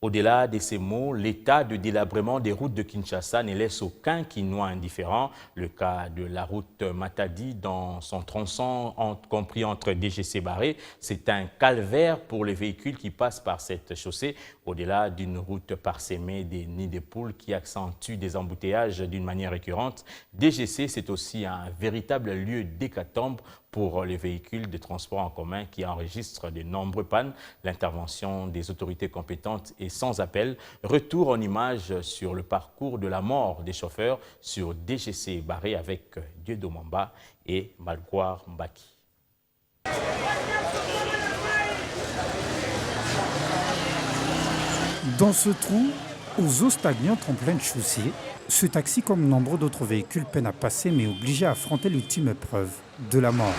Au-delà de ces mots, l'état de délabrement des routes de Kinshasa ne laisse aucun Kinois indifférent. Le cas de la route Matadi dans son tronçon compris entre DGC Barré, c'est un calvaire pour les véhicules qui passent par cette chaussée. Au-delà d'une route parsemée des nids de poules qui accentue des embouteillages d'une manière récurrente, DGC c'est aussi un véritable lieu d'hécatombe pour les véhicules de transport en commun qui enregistrent de nombreux pannes. L'intervention des autorités compétentes est sans appel. Retour en image sur le parcours de la mort des chauffeurs sur DGC Barré avec Dieudonné Mamba et Malgoire Mbaki. Dans ce trou, aux eaux stagnantes en pleine chaussée, ce taxi, comme nombreux d'autres véhicules, peine à passer mais obligé à affronter l'ultime épreuve de la mort.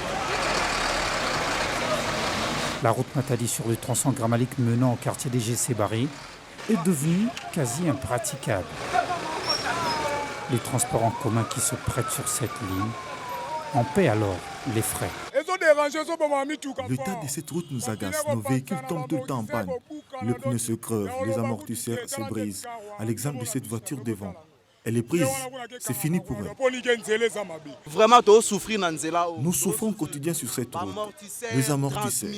La route Matadi sur le tronçon Grand Malik menant au quartier DGC Barré est devenue quasi impraticable. Les transports en commun qui se prêtent sur cette ligne en paient alors les frais. L'état de cette route nous agace. Nos véhicules tombent tout le temps en panne. Le pneu se creve, les amortisseurs se brisent. À l'exemple de cette voiture devant. Elle est prise, c'est fini pour elle. Vraiment, nous souffrons au quotidien sur cette route. Les amortisseurs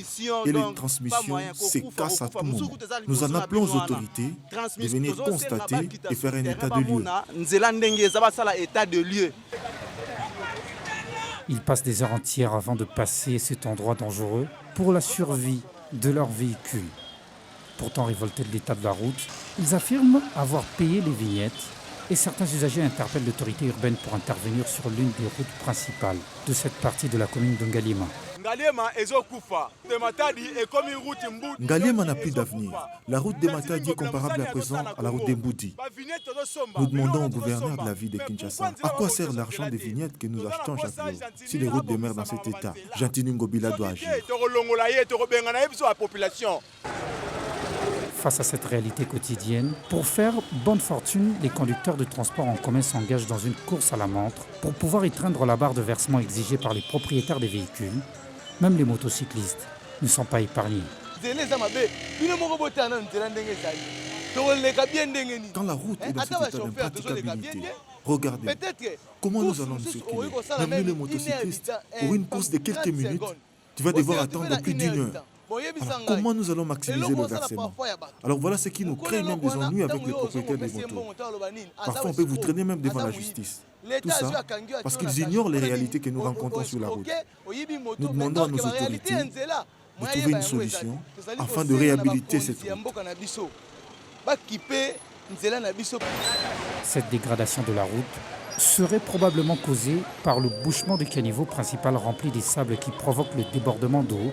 et les transmissions se cassent à tout moment. Nous en appelons aux autorités de venir constater et faire un état de lieu. Ils passent des heures entières avant de passer cet endroit dangereux pour la survie de leur véhicule. Pourtant révoltés de l'état de la route, ils affirment avoir payé les vignettes et certains usagers interpellent l'autorité urbaine pour intervenir sur l'une des routes principales de cette partie de la commune de Ngaliema. Ngaliema n'a plus d'avenir. La route de Matadi est comparable à présent à la route de Mboudi. Nous demandons au gouverneur de la ville de Kinshasa à quoi sert l'argent des vignettes que nous achetons chaque jour si les routes demeurent dans cet état. Jean-Tini Ngobila doit agir. Face à cette réalité quotidienne, pour faire bonne fortune, les conducteurs de transport en commun s'engagent dans une course à la montre pour pouvoir étreindre la barre de versement exigée par les propriétaires des véhicules. Même les motocyclistes ne sont pas épargnés. Quand la route est dans cet état d'impraticabilité, regardez comment nous allons nous circuler. Même nous les motocyclistes, pour une course de quelques minutes, tu vas devoir attendre plus d'une heure. Alors, comment nous allons maximiser le versement? Alors voilà ce qui nous crée même des ennuis avec les propriétaires des motos. Parfois on peut vous traîner même devant la justice. Tout ça parce qu'ils ignorent les réalités que nous rencontrons sur la route. Nous demandons à nos autorités de trouver une solution afin de réhabiliter cette route. Cette dégradation de la route serait probablement causée par le bouchement du caniveau principal rempli des sables qui provoque le débordement d'eau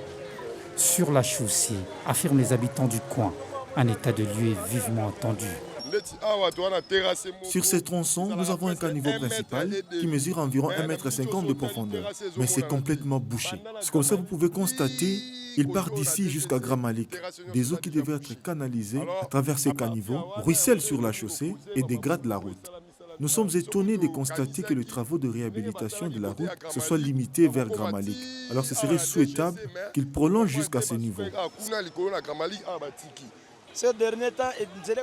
sur la chaussée, affirment les habitants du coin. Un état de lieu est vivement attendu. Sur ces tronçons, nous avons un caniveau principal qui mesure environ 1,50 m de profondeur. Mais c'est complètement bouché. Comme ça, vous pouvez constater, il part d'ici jusqu'à Grand Malik. Des eaux qui devaient être canalisées à travers ces caniveaux ruissellent sur la chaussée et dégradent la route. Nous sommes étonnés de constater que les travaux de réhabilitation de la route se soient limités vers Grand Malik. Alors ce serait souhaitable qu'ils prolongent jusqu'à ce niveau.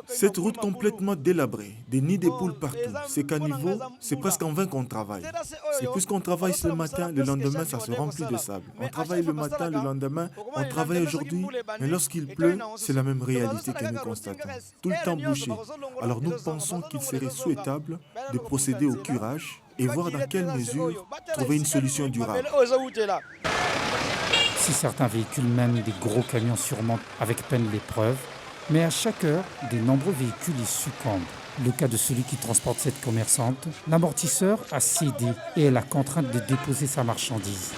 Cette route complètement délabrée, des nids de poules partout, ces caniveaux, c'est presque en vain qu'on travaille. C'est puisqu'on travaille ce matin, le lendemain ça se remplit de sable. On travaille le matin, le lendemain, on travaille aujourd'hui, mais lorsqu'il pleut, c'est la même réalité que nous constatons. Tout le temps bouché. Alors nous pensons qu'il serait souhaitable de procéder au curage et voir dans quelle mesure trouver une solution durable. Si certains véhicules, même des gros camions, surmontent avec peine l'épreuve, mais à chaque heure, de nombreux véhicules y succombent. Le cas de celui qui transporte cette commerçante, l'amortisseur a cédé et elle a contrainte de déposer sa marchandise.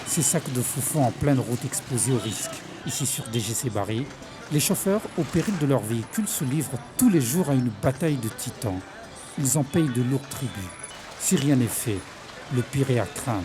Ces sacs de foufou en pleine route exposés au risque. Ici sur DGC Barré, les chauffeurs, au péril de leur véhicule, se livrent tous les jours à une bataille de titans. Ils en payent de lourds tributs. Si rien n'est fait, le pire est à craindre.